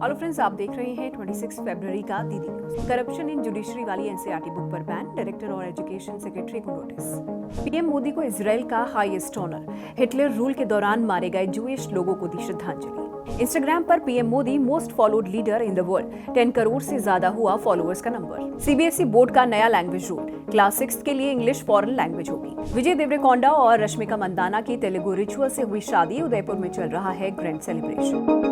Hello friends, आप देख रहे हैं 26 फरवरी का दीदी न्यूज। करप्शन इन जुडिशरी वाली एनसीईआरटी बुक पर बैन, डायरेक्टर और एजुकेशन सेक्रेटरी को नोटिस। पीएम मोदी को इजराइल का हाईएस्ट ऑनर, हिटलर रूल के दौरान मारे गए जूइश लोगों को दी श्रद्धांजलि। इंस्टाग्राम पर PM Modi most followed leader in the world, 10 crore से ज्यादा हुआ फॉलोअर्स का नंबर। सीबीएसई बोर्ड का नया लैंग्वेज रूल, क्लास 6 के लिए इंग्लिश फॉरेन लैंग्वेज होगी। विजय देवरकोंडा और रश्मिका मंदाना की तेलुगु रिचुअल से हुई शादी, उदयपुर में चल रहा है ग्रैंड सेलिब्रेशन।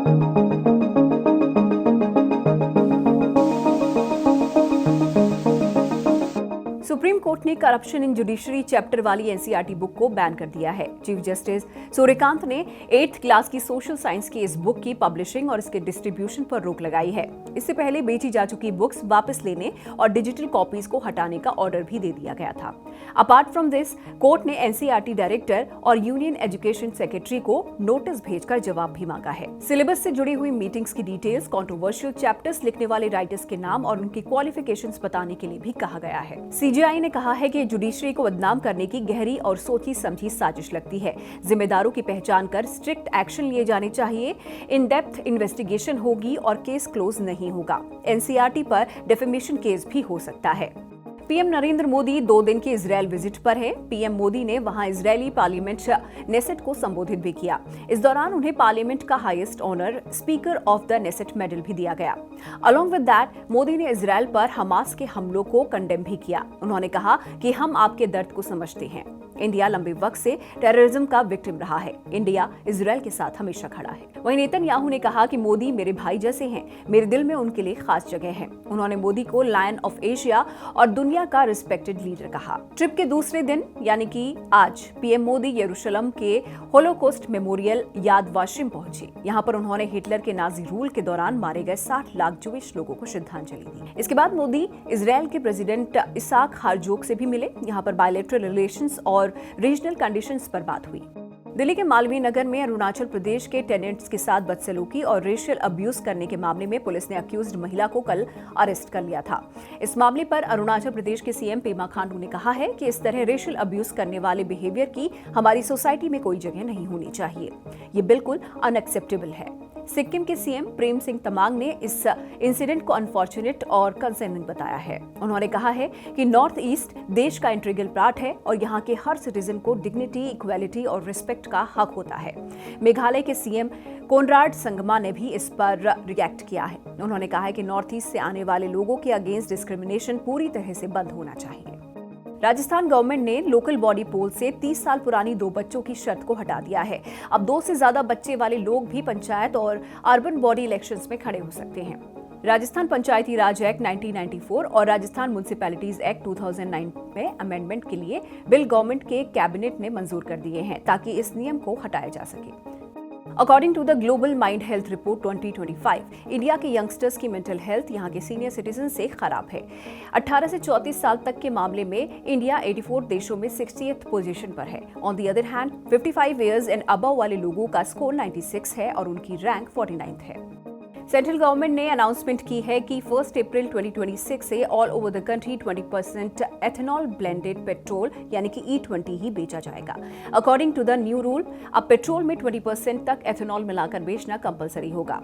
सुप्रीम कोर्ट ने करप्शन इन जुडिशरी चैप्टर वाली एनसीईआरटी बुक को बैन कर दिया है। चीफ जस्टिस सूर्यकांत ने 8th क्लास की सोशल साइंस की इस बुक की पब्लिशिंग और इसके डिस्ट्रीब्यूशन पर रोक लगाई है। इससे पहले बेची जा चुकी बुक्स वापस लेने और डिजिटल कॉपीज को हटाने का ऑर्डर भी दे दिया गया था। अपार्ट फ्रॉम दिस, कोर्ट ने एनसीईआरटी डायरेक्टर और यूनियन एजुकेशन सेक्रेटरी को नोटिस भेजकर जवाब भी मांगा है। सिलेबस से जुड़ी हुई मीटिंग्स की डिटेल्स, कंट्रोवर्शियल चैप्टर्स लिखने वाले राइटर्स के नाम और उनकी क्वालिफिकेशंस बताने के लिए भी कहा गया है। सीजीआई ने कहा है कि जुडिशरी को बदनाम करने की गहरी और सोची समझी साजिश लगती है। जिम्मेदारों की पहचान कर स्ट्रिक्ट एक्शन लिए जाने चाहिए। इन डेप्थ इन्वेस्टिगेशन होगी और केस क्लोज नहीं होगा। एनसीईआरटी पर डिफेमेशन केस भी हो सकता है। पीएम नरेंद्र मोदी 2 दिन के इजराइल विजिट पर हैं। पीएम मोदी ने वहां इजरायली पार्लियामेंट नेसेट को संबोधित भी किया। इस दौरान उन्हें पार्लियामेंट का highest honour, speaker of the Knesset medal भी दिया गया। अलोंग विद दैट, मोदी ने इजराइल पर हमास के हमलों को कंडेम भी किया। उन्होंने कहा कि हम आपके दर्द को समझते हैं। इंडिया लंबे वक्त से टेररिज्म का विक्टिम रहा है। इंडिया इजराइल के साथ हमेशा खड़ा है। वहीं नेतन्याहू ने कहा कि मोदी मेरे भाई जैसे हैं, मेरे दिल में उनके लिए खास जगह है। उन्होंने मोदी को लायन ऑफ एशिया और दुनिया का रिस्पेक्टेड लीडर कहा। ट्रिप के दूसरे दिन यानी कि आज पीएम मोदी यरूशलेम के होलोकॉस्ट मेमोरियल याद वाशिम पहुंचे। यहाँ पर उन्होंने हिटलर के नाजी रूल के दौरान मारे गए 60 लाख जूइश लोगों को श्रद्धांजलि दी। इसके बाद मोदी इजराइल के प्रेसिडेंट इसाक हरजोग से भी मिले। यहाँ पर बायलैटरल रिलेशंस और रीजनल कंडीशंस पर बात हुई। दिल्ली के मालवीय नगर में अरुणाचल प्रदेश के टेनेंट्स के साथ बदसलूकी और रेशियल अब्यूज करने के मामले में पुलिस ने अक्यूज्ड महिला को कल अरेस्ट कर लिया था। इस मामले पर अरुणाचल प्रदेश के सीएम पेमा खांडू ने कहा है कि इस तरह रेशियल अब्यूज करने वाले बिहेवियर की हमारी सोसाइटी में कोई जगह नहीं होनी चाहिए। ये बिल्कुल अनएक्सेप्टेबल है। सिक्किम के सीएम प्रेम सिंह तमांग ने इस इंसिडेंट को अनफॉर्चुनेट और कंसर्निंग बताया है। उन्होंने कहा है कि नॉर्थ ईस्ट देश का इंटीग्रल पार्ट है और यहाँ के हर सिटीजन को डिग्निटी, इक्वालिटी और रिस्पेक्ट का हक होता है। मेघालय के सीएम कोनराड संगमा ने भी इस पर रिएक्ट किया है। उन्होंने कहा है कि नॉर्थ ईस्ट से आने वाले लोगों के अगेंस्ट डिस्क्रिमिनेशन पूरी तरह से बंद होना चाहिए। राजस्थान गवर्नमेंट ने लोकल बॉडी पोल से 30 साल पुरानी 2 बच्चों की शर्त को हटा दिया है। अब 2 से ज्यादा बच्चे वाले लोग भी पंचायत और अर्बन बॉडी इलेक्शंस में खड़े हो सकते हैं। राजस्थान पंचायती राज एक्ट 1994 और राजस्थान म्युनिसिपैलिटीज एक्ट 2009 में अमेंडमेंट के लिए बिल गवर्नमेंट के कैबिनेट ने मंजूर कर दिए हैं ताकि इस नियम को हटाया जा सके। According to the Global Mind Health Report 2025, India के यंगस्टर्स की मेंटल हेल्थ यहाँ के सीनियर सिटीजन से खराब है। 18 से 34 साल तक के मामले में इंडिया 84 देशों में 60th पोजीशन पर है। On the other hand 55 years and above वाले लोगों का स्कोर 96 है और उनकी रैंक 49th है। सेंट्रल गवर्नमेंट ने अनाउंसमेंट की है कि 1 अप्रैल 2026 से all over the country 20% ethanol blended petrol यानी कि E20 ही बेचा जाएगा। According to the new rule, अब पेट्रोल में 20% तक एथेनॉल मिलाकर बेचना कंपलसरी होगा।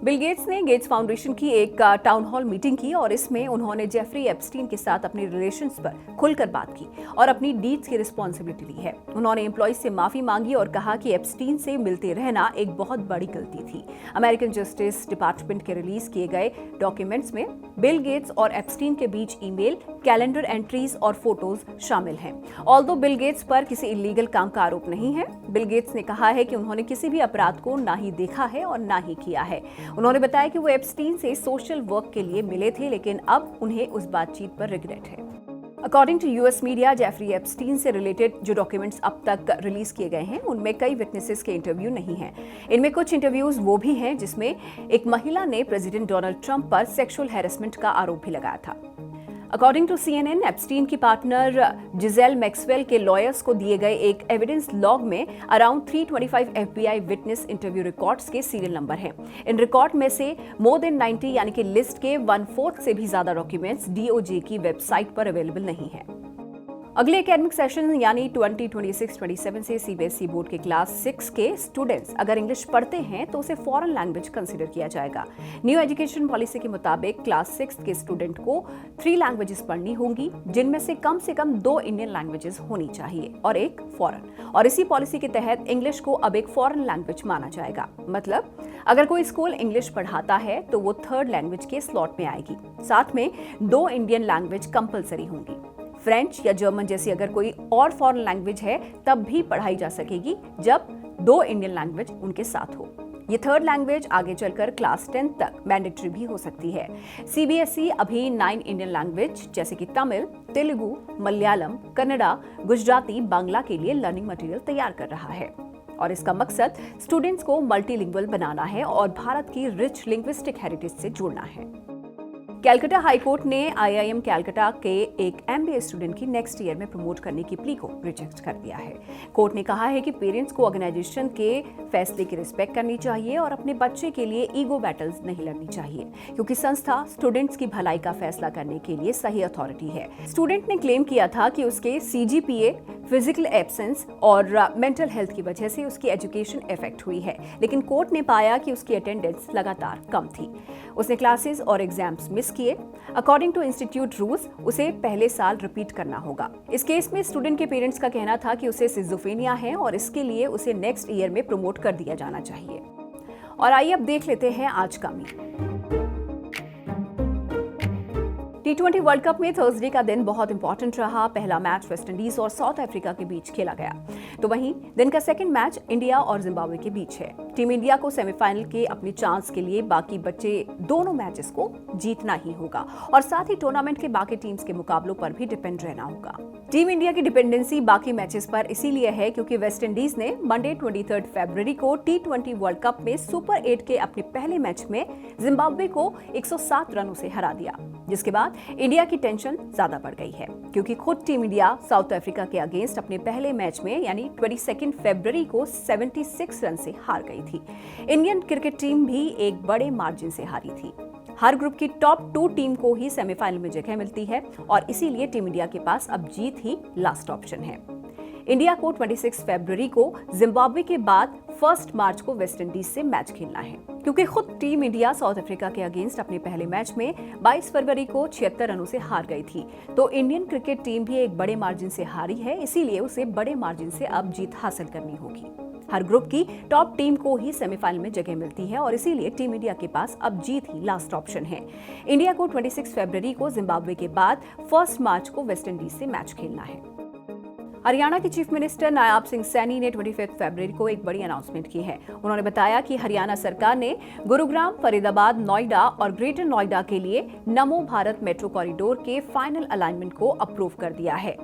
बिल गेट्स ने गेट्स फाउंडेशन की एक टाउन हॉल मीटिंग की और इसमें उन्होंने जेफरी एप्स्टीन के साथ अपने रिलेशंस पर खुलकर बात की और अपनी डीड्स की रिस्पॉन्सिबिलिटी ली है। उन्होंने एम्प्लॉयज से माफी मांगी और कहा कि एप्स्टीन से मिलते रहना एक बहुत बड़ी गलती थी। अमेरिकन जस्टिस डिपार्टमेंट के रिलीज किए गए डॉक्यूमेंट्स में बिल गेट्स और एप्स्टीन के बीच ईमेल, कैलेंडर एंट्रीज और फोटोज शामिल हैं। ऑल्दो बिल गेट्स पर किसी इलीगल काम का आरोप नहीं है। बिल गेट्स ने कहा है कि उन्होंने किसी भी अपराध को ना ही देखा है और ना ही किया है। उन्होंने बताया कि वो एप्स्टीन से सोशल वर्क के लिए मिले थे, लेकिन अब उन्हें उस बातचीत पर रिग्रेट है। According to US media, Jeffrey Epstein से रिलेटेड जो डॉक्यूमेंट्स अब तक रिलीज किए गए हैं उनमें कई विटनेसेस के इंटरव्यू नहीं हैं। इनमें कुछ इंटरव्यूज वो भी हैं जिसमें एक महिला ने प्रेसिडेंट डोनाल्ड ट्रंप पर सेक्सुअल हैरेसमेंट का आरोप भी लगाया था। अकॉर्डिंग टू CNN, एप्स्टीन की पार्टनर जिजेल मैक्सवेल के लॉयर्स को दिए गए एक एविडेंस लॉग में around 325 FBI witness interview records के सीरियल नंबर हैं। इन रिकॉर्ड में से मोर देन 90 यानी कि लिस्ट के 1/4 से भी ज्यादा डॉक्यूमेंट्स DOJ की वेबसाइट पर अवेलेबल नहीं है। अगले एकेडमिक सेशन यानी 2026-27 से सीबीएसई बोर्ड के क्लास 6 के स्टूडेंट्स अगर इंग्लिश पढ़ते हैं तो उसे फॉरेन लैंग्वेज कंसीडर किया जाएगा। न्यू एजुकेशन पॉलिसी के मुताबिक क्लास 6 के स्टूडेंट को 3 लैंग्वेजेस पढ़नी होंगी, जिनमें से कम 2 इंडियन लैंग्वेजेस होनी चाहिए और एक फॉरेन। और इसी पॉलिसी के तहत इंग्लिश को अब एक फॉरेन लैंग्वेज माना जाएगा। मतलब अगर कोई स्कूल इंग्लिश पढ़ाता है तो वो 3rd लैंग्वेज के स्लॉट में आएगी। साथ में 2 इंडियन लैंग्वेज कंपलसरी होंगी। फ्रेंच या जर्मन जैसी अगर कोई और फॉरेन लैंग्वेज है तब भी पढ़ाई जा सकेगी जब 2 इंडियन लैंग्वेज उनके साथ हो। ये 3rd लैंग्वेज आगे चलकर क्लास 10 तक मैंडेटरी भी हो सकती है। सीबीएसई अभी 9 इंडियन लैंग्वेज जैसे कि तमिल, तेलुगु, मलयालम, कन्नड़ा, गुजराती, बांग्ला के लिए लर्निंग मटेरियल तैयार कर रहा है और इसका मकसद स्टूडेंट्स को मल्टीलिंगुअल बनाना है और भारत की रिच लिंग्विस्टिक हेरिटेज से जोड़ना है। कैलकाटा हाईकोर्ट ने आईआईएम कैलकाटा के एक एमबीए स्टूडेंट की नेक्स्ट ईयर में प्रमोट करने की प्ली को रिजेक्ट कर दिया है। कोर्ट ने कहा है कि पेरेंट्स को ऑर्गेनाइजेशन के फैसले की रिस्पेक्ट करनी चाहिए और अपने बच्चे के लिए ईगो बैटल्स नहीं लड़नी चाहिए, क्योंकि संस्था स्टूडेंट्स की भलाई का फैसला करने के लिए सही अथॉरिटी है। स्टूडेंट ने क्लेम किया था कि उसके सीजीपीए, फिजिकल एब्सेंस और मेंटल हेल्थ की वजह से उसकी एजुकेशन इफेक्ट हुई है, लेकिन कोर्ट ने पाया कि उसकी अटेंडेंस लगातार कम थी। उसने क्लासेस और एग्जाम्स मिस किए। अकॉर्डिंग टू इंस्टीट्यूट रूल्स उसे पहले साल रिपीट करना होगा। इस केस में स्टूडेंट के पेरेंट्स का कहना था कि उसे सिजोफ्रेनिया है और इसके लिए उसे नेक्स्ट ईयर में प्रमोट कर दिया जाना चाहिए। और आइए अब देख लेते हैं आज का मीट। T20 वर्ल्ड कप में थर्सडे का दिन बहुत इंपॉर्टेंट रहा। पहला मैच वेस्टइंडीज और साउथ अफ्रीका के बीच खेला गया, तो वहीं दिन का सेकंड मैच इंडिया और जिम्बाब्वे के बीच है। टीम इंडिया को सेमीफाइनल के अपनी चांस के लिए बाकी बचे दोनों मैचेस को जीतना ही होगा और साथ ही टूर्नामेंट के बाकी टीम्स के मुकाबलों पर भी डिपेंड रहना होगा। टीम इंडिया की डिपेंडेंसी बाकी मैचेस पर इसीलिए है क्योंकि वेस्टइंडीज ने मंडे 23 फरवरी को T20 वर्ल्ड कप में सुपर 8 के अपने पहले मैच में जिम्बाब्वे को 107 रनों से हरा दिया, जिसके बाद इंडिया की टेंशन ज्यादा बढ़ गई है क्योंकि खुद टीम इंडिया साउथ अफ्रीका के अगेंस्ट अपने पहले मैच में यानी 22 फरवरी को 76 रन से हार गई थी। इंडियन क्रिकेट टीम भी एक बड़े मार्जिन से हारी थी। हर ग्रुप की टॉप 2 टीम को ही सेमीफाइनल में जगह मिलती है और इसीलिए टीम इंडिया के पास अब जीत ही लास्ट ऑप्शन है। इंडिया को 26 फरवरी को जिम्बाब्वे के बाद 1 मार्च को वेस्टइंडीज से मैच खेलना है, क्योंकि खुद टीम इंडिया साउथ अफ्रीका के अगेंस्ट अपने पहले मैच में 22 फरवरी को 76 रनों से हार गई थी। तो इंडियन क्रिकेट टीम भी एक बड़े मार्जिन से हारी है, इसीलिए उसे बड़े मार्जिन से अब जीत हासिल करनी होगी। हर ग्रुप की टॉप टीम को ही सेमीफाइनल में जगह मिलती है और इसीलिए टीम इंडिया के पास अब जीत ही लास्ट ऑप्शन है। इंडिया को 26 फरवरी को जिम्बाब्वे के बाद 1 मार्च को वेस्टइंडीज से मैच खेलना है। हरियाणा के चीफ मिनिस्टर नायाब सिंह सैनी ने 25 फरवरी को एक बड़ी अनाउंसमेंट की है। उन्होंने बताया कि हरियाणा सरकार ने गुरुग्राम, फरीदाबाद, नोएडा और ग्रेटर नोएडा के लिए नमो भारत मेट्रो कॉरिडोर के फाइनल अलाइनमेंट को अप्रूव कर दिया है।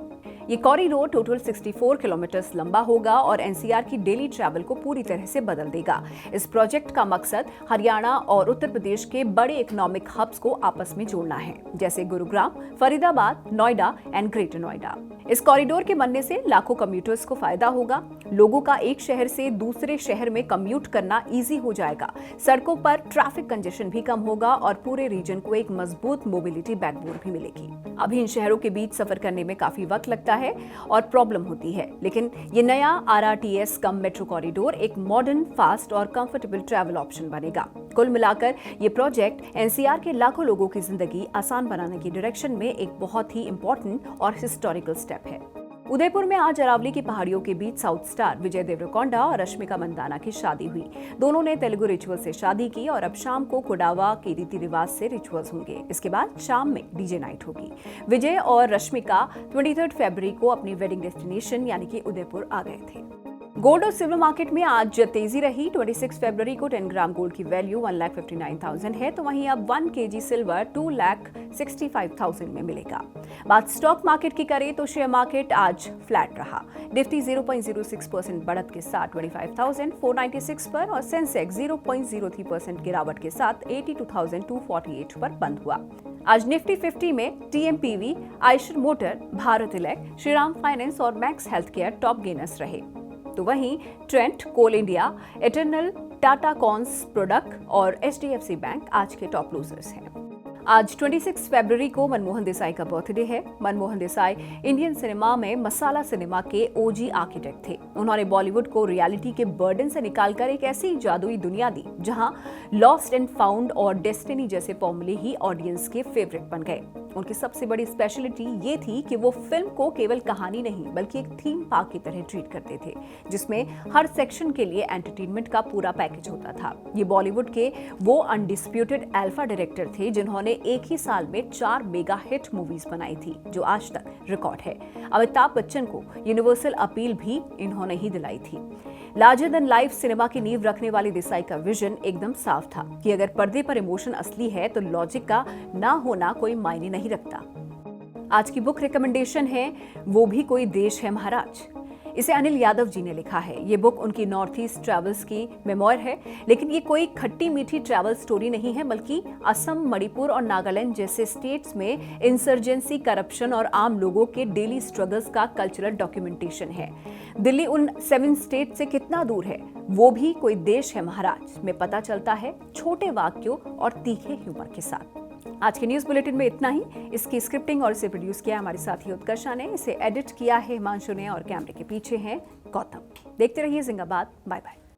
ये कॉरिडोर टोटल 64 किलोमीटर लंबा होगा और एनसीआर की डेली ट्रैवल को पूरी तरह से बदल देगा। इस प्रोजेक्ट का मकसद हरियाणा और उत्तर प्रदेश के बड़े इकोनॉमिक हब्स को आपस में जोड़ना है, जैसे गुरुग्राम, फरीदाबाद, नोएडा एंड ग्रेटर नोएडा। इस कॉरिडोर के बनने से लाखों कम्यूटर्स को फायदा होगा। लोगों का एक शहर से दूसरे शहर में कम्यूट करना इजी हो जाएगा। सड़कों पर ट्रैफिक कंजेशन भी कम होगा और पूरे रीजन को एक मजबूत मोबिलिटी बैकबोन भी मिलेगी। अभी इन शहरों के बीच सफर करने में काफी वक्त लगता है और प्रॉब्लम होती है, लेकिन ये नया RRTS कम मेट्रो कॉरिडोर एक मॉडर्न, फास्ट और कंफर्टेबल ट्रैवल ऑप्शन बनेगा। कुल मिलाकर ये प्रोजेक्ट एनसीआर के लाखों लोगों की जिंदगी आसान बनाने की डायरेक्शन में एक बहुत ही इंपॉर्टेंट और हिस्टोरिकल स्टेप है। उदयपुर में आज अरावली की पहाड़ियों के बीच साउथ स्टार विजय देवरकोंडा और रश्मिका मंदाना की शादी हुई। दोनों ने तेलुगु रिचुअल से शादी की और अब शाम को कोडावा के रीति रिवाज से रिचुअल्स होंगे। इसके बाद शाम में डीजे नाइट होगी। विजय और रश्मिका 23 फरवरी को अपनी वेडिंग डेस्टिनेशन यानी कि उदयपुर आ गए थे। गोल्ड और सिल्वर मार्केट में आज तेजी रही। 26 फरवरी को 10 ग्राम गोल्ड की वैल्यू 1,59,000 है, तो वहीं अब 1 kg सिल्वर 2,65,000 में मिलेगा। बात स्टॉक मार्केट की करें तो शेयर मार्केट आज फ्लैट रहा। निफ्टी 0.06% बढ़त के साथ 25,496 पर और सेंसेक्स 0.03% गिरावट के साथ 82,248 पर बंद हुआ। आज निफ्टी 50 में TMPV, Eicher motor, Bharat elect, Shriram finance और Max health care top gainers रहे। तो वहीं Trent, Coal India, Eternal, Tata cons product और HDFC बैंक आज के टॉप लूजर्स हैं। आज 26 फरवरी को मनमोहन देसाई का बर्थडे है। मनमोहन देसाई इंडियन सिनेमा में मसाला सिनेमा के ओजी आर्किटेक्ट थे। उन्होंने बॉलीवुड को रियलिटी के बर्डन से निकालकर एक ऐसी जादुई दुनिया दी जहां लॉस्ट एंड फाउंड और डेस्टिनी जैसे फॉर्मूले ही ऑडियंस के फेवरेट बन गए। उनकी सबसे बड़ी स्पेशलिटी ये थी कि वो फिल्म को केवल कहानी नहीं बल्कि एक थीम पार्क की तरह ट्रीट करते थे, जिसमें हर सेक्शन के लिए एंटरटेनमेंट का पूरा पैकेज होता था। ये बॉलीवुड के वो अनडिस्प्यूटेड अल्फा डायरेक्टर थे जिन्होंने एक ही साल में 4 मेगा हिट मूवीज बनाई थी, जो आज तक रिकॉर्ड है। अमिताभ बच्चन को यूनिवर्सल अपील भी इन्होंने ही दिलाई थी। लार्जर देन लाइफ सिनेमा की नींव रखने वाले देसाई का विजन एकदम साफ था कि अगर पर्दे पर इमोशन असली है तो लॉजिक का ना होना कोई मायने नहीं रखता। आज की बुक रिकमेंडेशन है वो भी कोई देश है महाराज। इसे अनिल यादव जी ने लिखा है। ये बुक उनकी नॉर्थ ईस्ट ट्रैवल्स की मेमोयर है, लेकिन ये कोई खट्टी मीठी ट्रैवल स्टोरी नहीं है, बल्कि असम, मणिपुर और नागालैंड जैसे स्टेट्स में इंसर्जेंसी, करप्शन और आम लोगों के डेली स्ट्रगल्स का कल्चरल डॉक्यूमेंटेशन है। दिल्ली उन 7 स्टेट से कितना दूर है, वो भी कोई देश है महाराज में पता चलता है, छोटे वाक्यों और तीखे ह्यूमर के साथ। आज के न्यूज बुलेटिन में इतना ही। इसकी स्क्रिप्टिंग और इसे प्रोड्यूस किया हमारे साथी उत्कर्षा ने, इसे एडिट किया है हिमांशु ने और कैमरे के पीछे हैं गौतम। देखते रहिए जिंगाबाद। Bye bye.